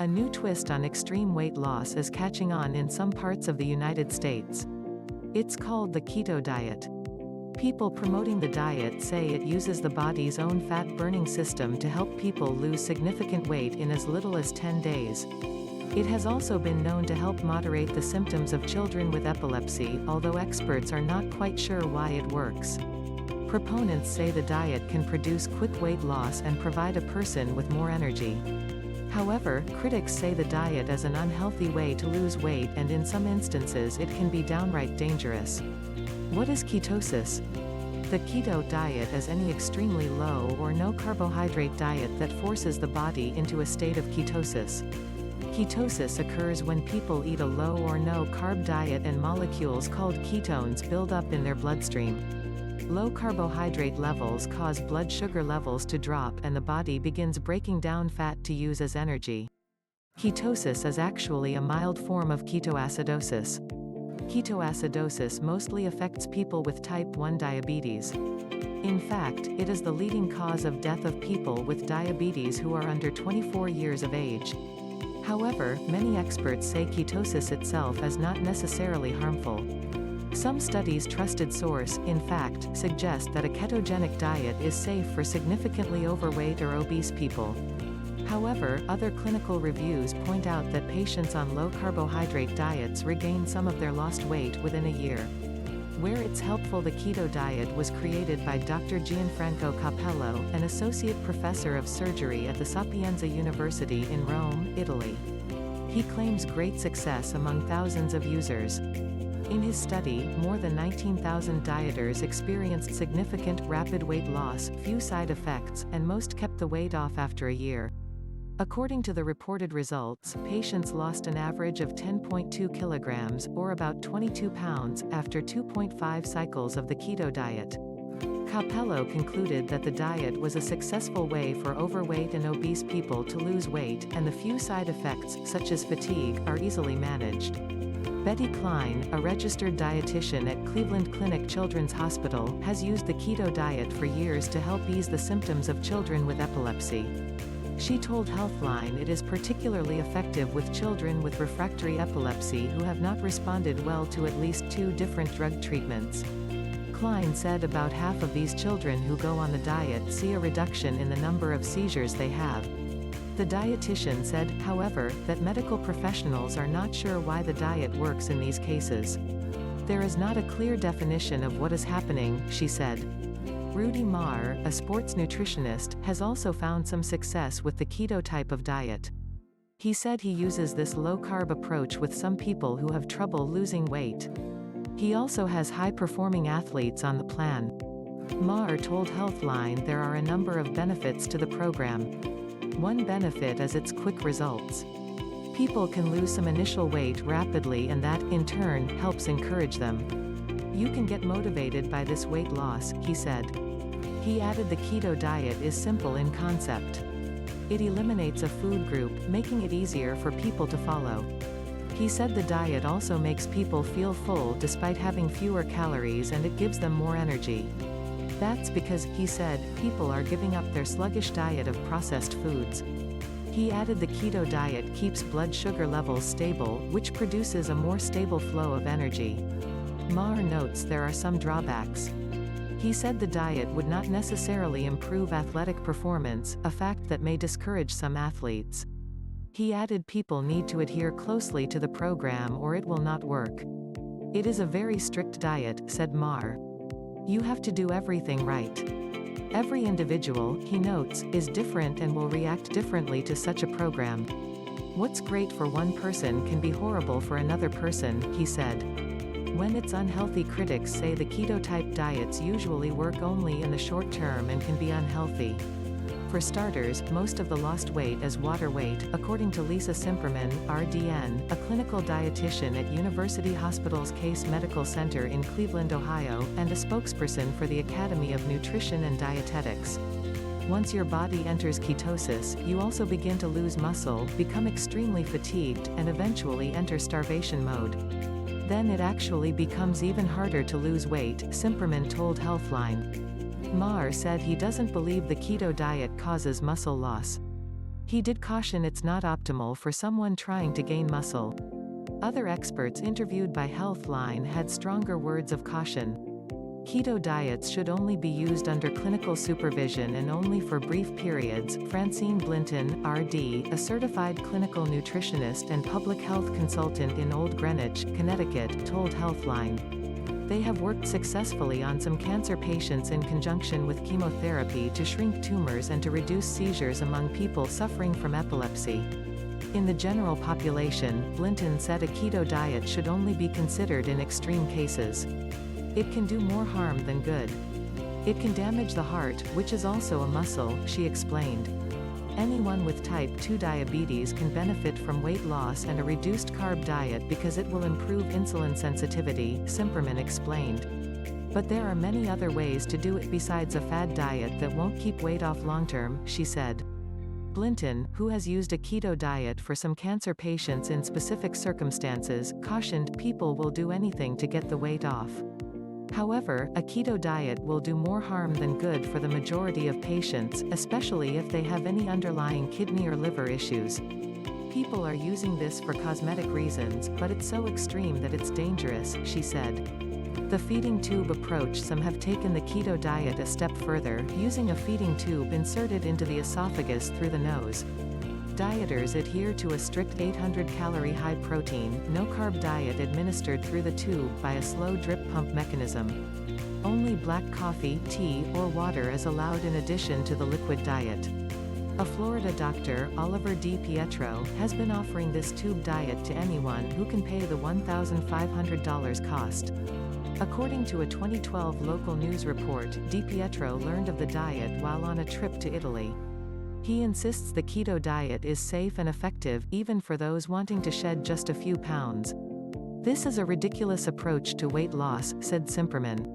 A new twist on extreme weight loss is catching on in some parts of the United States. It's called the keto diet. People promoting the diet say it uses the body's own fat-burning system to help people lose significant weight in as little as 10 days. It has also been known to help moderate the symptoms of children with epilepsy, although experts are not quite sure why it works. Proponents say the diet can produce quick weight loss and provide a person with more energy. However, critics say the diet is an unhealthy way to lose weight, and in some instances it can be downright dangerous. What is ketosis? The keto diet is any extremely low or no carbohydrate diet that forces the body into a state of ketosis. Ketosis occurs when people eat a low or no carb diet and molecules called ketones build up in their bloodstream. Low carbohydrate levels cause blood sugar levels to drop and the body begins breaking down fat to use as energy. Ketosis is actually a mild form of ketoacidosis. Ketoacidosis mostly affects people with type 1 diabetes. In fact, it is the leading cause of death of people with diabetes who are under 24 years of age. However, many experts say ketosis itself is not necessarily harmful. Some studies' trusted source, in fact, suggest that a ketogenic diet is safe for significantly overweight or obese people. However, other clinical reviews point out that patients on low-carbohydrate diets regain some of their lost weight within a year. Where it's helpful, the keto diet was created by Dr. Gianfranco Cappello, an associate professor of surgery at the Sapienza University in Rome, Italy. He claims great success among thousands of users. In his study, more than 19,000 dieters experienced significant, rapid weight loss, few side effects, and most kept the weight off after a year. According to the reported results, patients lost an average of 10.2 kilograms, or about 22 pounds, after 2.5 cycles of the keto diet. Cappello concluded that the diet was a successful way for overweight and obese people to lose weight, and the few side effects, such as fatigue, are easily managed. Betty Klein, a registered dietitian at Cleveland Clinic Children's Hospital, has used the keto diet for years to help ease the symptoms of children with epilepsy. She told Healthline it is particularly effective with children with refractory epilepsy who have not responded well to at least 2 different drug treatments. Klein said about half of these children who go on the diet see a reduction in the number of seizures they have. The dietitian said, however, that medical professionals are not sure why the diet works in these cases. There is not a clear definition of what is happening, she said. Rudy Marr, a sports nutritionist, has also found some success with the keto type of diet. He said he uses this low-carb approach with some people who have trouble losing weight. He also has high-performing athletes on the plan. Marr told Healthline there are a number of benefits to the program. One benefit is its quick results. People can lose some initial weight rapidly, and that, in turn, helps encourage them. You can get motivated by this weight loss, he said. He added the keto diet is simple in concept. It eliminates a food group, making it easier for people to follow. He said the diet also makes people feel full despite having fewer calories, and it gives them more energy. That's because, he said, people are giving up their sluggish diet of processed foods. He added the keto diet keeps blood sugar levels stable, which produces a more stable flow of energy. Marr notes there are some drawbacks. He said the diet would not necessarily improve athletic performance, a fact that may discourage some athletes. He added people need to adhere closely to the program or it will not work. It is a very strict diet, said Marr. You have to do everything right. Every individual, he notes, is different and will react differently to such a program. What's great for one person can be horrible for another person, he said. When it's unhealthy, critics say the keto-type diets usually work only in the short term and can be unhealthy. For starters, most of the lost weight is water weight, according to Lisa Simperman, RDN, a clinical dietitian at University Hospital's Case Medical Center in Cleveland, Ohio, and a spokesperson for the Academy of Nutrition and Dietetics. Once your body enters ketosis, you also begin to lose muscle, become extremely fatigued, and eventually enter starvation mode. Then it actually becomes even harder to lose weight, Simperman told Healthline. Marr said he doesn't believe the keto diet causes muscle loss. He did caution it's not optimal for someone trying to gain muscle. Other experts interviewed by Healthline had stronger words of caution. Keto diets should only be used under clinical supervision and only for brief periods, Francine Blinton, RD, a certified clinical nutritionist and public health consultant in Old Greenwich, Connecticut, told Healthline. They have worked successfully on some cancer patients in conjunction with chemotherapy to shrink tumors and to reduce seizures among people suffering from epilepsy. In the general population, Blinton said a keto diet should only be considered in extreme cases. It can do more harm than good. It can damage the heart, which is also a muscle, she explained. Anyone with type 2 diabetes can benefit from weight loss and a reduced carb diet because it will improve insulin sensitivity, Simperman explained. But there are many other ways to do it besides a fad diet that won't keep weight off long-term, she said. Blinton, who has used a keto diet for some cancer patients in specific circumstances, cautioned people will do anything to get the weight off. However, a keto diet will do more harm than good for the majority of patients, especially if they have any underlying kidney or liver issues. People are using this for cosmetic reasons, but it's so extreme that it's dangerous, she said. The feeding tube approach. Some have taken the keto diet a step further, using a feeding tube inserted into the esophagus through the nose. Dieters adhere to a strict 800-calorie high-protein, no-carb diet administered through the tube by a slow drip pump mechanism. Only black coffee, tea, or water is allowed in addition to the liquid diet. A Florida doctor, Oliver D. Pietro, has been offering this tube diet to anyone who can pay the $1,500 cost. According to a 2012 local news report, Di Pietro learned of the diet while on a trip to Italy. He insists the keto diet is safe and effective, even for those wanting to shed just a few pounds. This is a ridiculous approach to weight loss, said Simperman.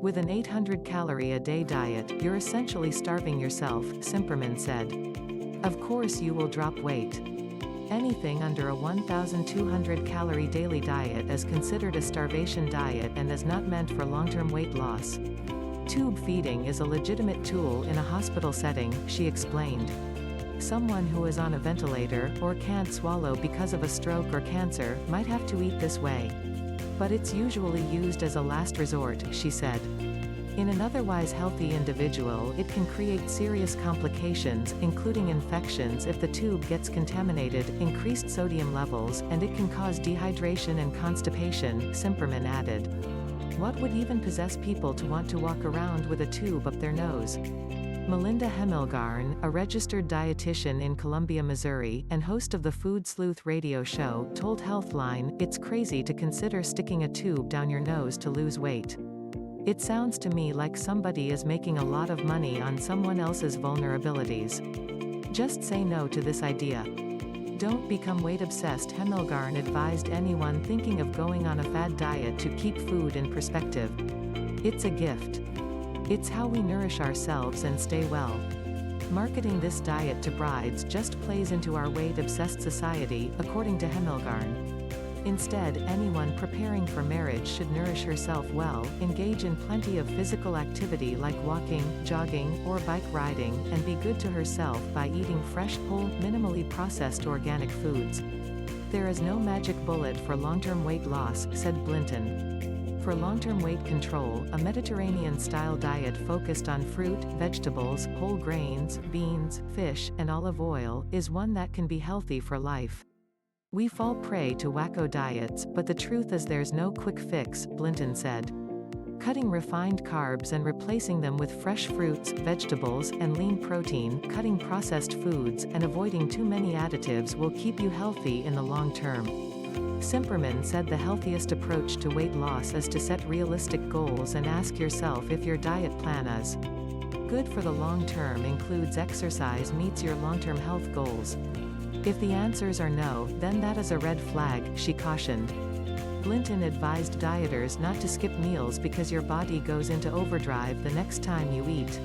With an 800-calorie-a-day diet, you're essentially starving yourself, Simperman said. Of course you will drop weight. Anything under a 1,200-calorie daily diet is considered a starvation diet and is not meant for long-term weight loss. Tube feeding is a legitimate tool in a hospital setting, she explained. Someone who is on a ventilator, or can't swallow because of a stroke or cancer, might have to eat this way. But it's usually used as a last resort, she said. In an otherwise healthy individual, it can create serious complications, including infections if the tube gets contaminated, increased sodium levels, and it can cause dehydration and constipation, Simperman added. What would even possess people to want to walk around with a tube up their nose? Melinda Hemmelgarn, a registered dietitian in Columbia, Missouri, and host of the Food Sleuth radio show, told Healthline, "It's crazy to consider sticking a tube down your nose to lose weight. It sounds to me like somebody is making a lot of money on someone else's vulnerabilities. Just say no to this idea. Don't become weight-obsessed." Hemmelgarn advised anyone thinking of going on a fad diet to keep food in perspective. It's a gift. It's how we nourish ourselves and stay well. Marketing this diet to brides just plays into our weight-obsessed society, according to Hemmelgarn. Instead, anyone preparing for marriage should nourish herself well, engage in plenty of physical activity like walking, jogging, or bike riding, and be good to herself by eating fresh, whole, minimally processed organic foods. There is no magic bullet for long-term weight loss, said Blinton. For long-term weight control, a Mediterranean-style diet focused on fruit, vegetables, whole grains, beans, fish, and olive oil, is one that can be healthy for life. We fall prey to wacko diets, but the truth is there's no quick fix, Blinton said. Cutting refined carbs and replacing them with fresh fruits, vegetables, and lean protein, cutting processed foods, and avoiding too many additives will keep you healthy in the long term. Simperman said the healthiest approach to weight loss is to set realistic goals and ask yourself if your diet plan is good for the long term, includes exercise, meets your long-term health goals. If the answers are no, then that is a red flag, she cautioned. Blinton advised dieters not to skip meals because your body goes into overdrive the next time you eat.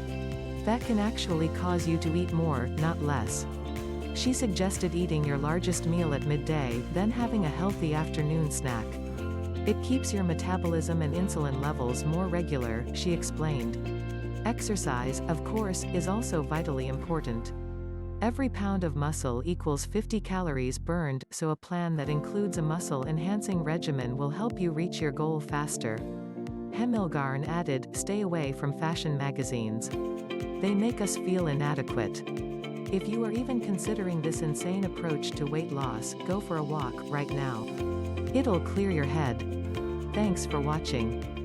That can actually cause you to eat more, not less. She suggested eating your largest meal at midday, then having a healthy afternoon snack. It keeps your metabolism and insulin levels more regular, she explained. Exercise, of course, is also vitally important. Every pound of muscle equals 50 calories burned, so a plan that includes a muscle-enhancing regimen will help you reach your goal faster. Hemilgarn added, stay away from fashion magazines. They make us feel inadequate. If you are even considering this insane approach to weight loss, go for a walk right now. It'll clear your head. Thanks for watching.